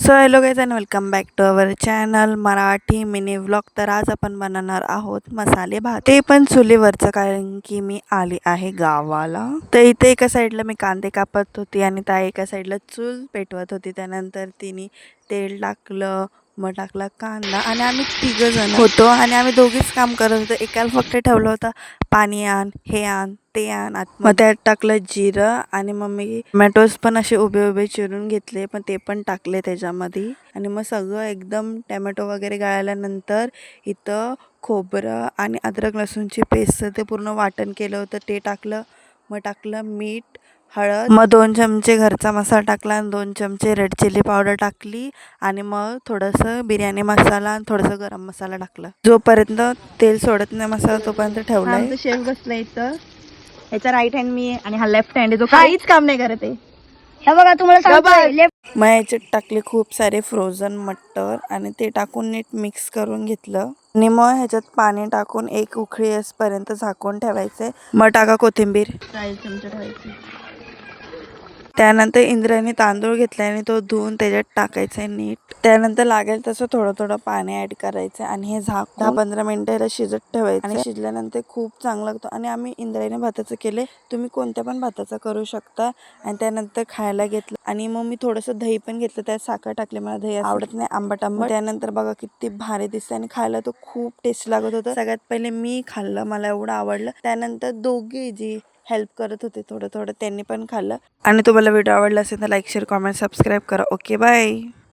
So hello guys and welcome back to our channel Marathi mini vlog. तर आज आपण बनवणार आहोत मसाले भात, ते पण चुलीवरचं, कारण की मी आली आहे गावाला. तर इथे एका साईडला मी कांदे कापत होती आणि त्या एका साईडला चूल पेटवत होती. त्यानंतर तिने तेल टाकलं, मग टाकला कांदा आणि आम्ही तिघं जण होतो आणि आम्ही दोघीच काम करत होतो. एकाला फक्त ठेवलं होतं पाणी आण, हे आण, ते आण. मग त्यात टाकलं जिरं आणि मग मी टोमॅटोज पण असे उभे उभे चिरून घेतले, पण ते पण टाकले त्याच्यामध्ये. आणि मग सगळं एकदम टोमॅटो वगैरे गाळल्यानंतर इथं खोबरं आणि अद्रक लसूणची पेस्ट ते पूर्ण वाटण केलं होतं ते टाकलं. मग टाकलं मीठ, हळद, मग 2 चमचे घरचा मसाला टाकला आणि 2 चमचे रेड चिली पावडर टाकली आणि मग थोडंसं बिर्याणी मसाला आणि थोडंसं गरम मसाला टाकला. जोपर्यंत तेल सोडत नाही मसाला तोपर्यंत ठेवलाय. आमचं शेफ बसलाय इथं. याचा राईट हँड मी आणि हा लेफ्ट हँड आहे, जो काहीच काम नाही करत आहे. हे बघा तुम्हाला सांगतोय लेफ्ट. मग याच्यात टाकले खूप सारे फ्रोझन मटर आणि ते टाकून नीट मिक्स करून घेतलं आणि मग ह्याच्यात पाणी टाकून एक उकळी येईपर्यंत झाकून ठेवायचे. मग टाका कोथिंबीर. 40 चमचे ठेवायचे. त्यानंतर इंद्रायणी तांदूळ घेतला आणि तो धुवून त्याच्यात टाकायचा आहे नीट. त्यानंतर लागेल तसं थोडं थोडं पाणी ऍड करायचं आणि हे झाकून 10-15 मिनिटं याला शिजत ठेवायचं. आणि शिजल्यानंतर खूप चांगलं लागतो. आणि आम्ही इंद्रायणी भाताचं केले, तुम्ही कोणत्या पण भाताचं करू शकता. आणि त्यानंतर खायला घेतलं आणि मग मी थोडंसं दही पण घेतलं, त्यात साखर टाकली, मला दही आवडत नाही आंबट आंबट. त्यानंतर बघा किती भारी दिसतं आणि खायला तो खूप टेस्ट लागत होतं. सगळ्यात पहिले मी खाल्लं, मला एवढं आवडलं. त्यानंतर दोघे जी हेल्प करत होते थोडं थोडं त्यांनी पण खाल्लं. आणि तुम्हाला व्हिडिओ आवडला असेल तर लाईक, शेअर, कॉमेंट, सबस्क्राईब करा. Okay, bye.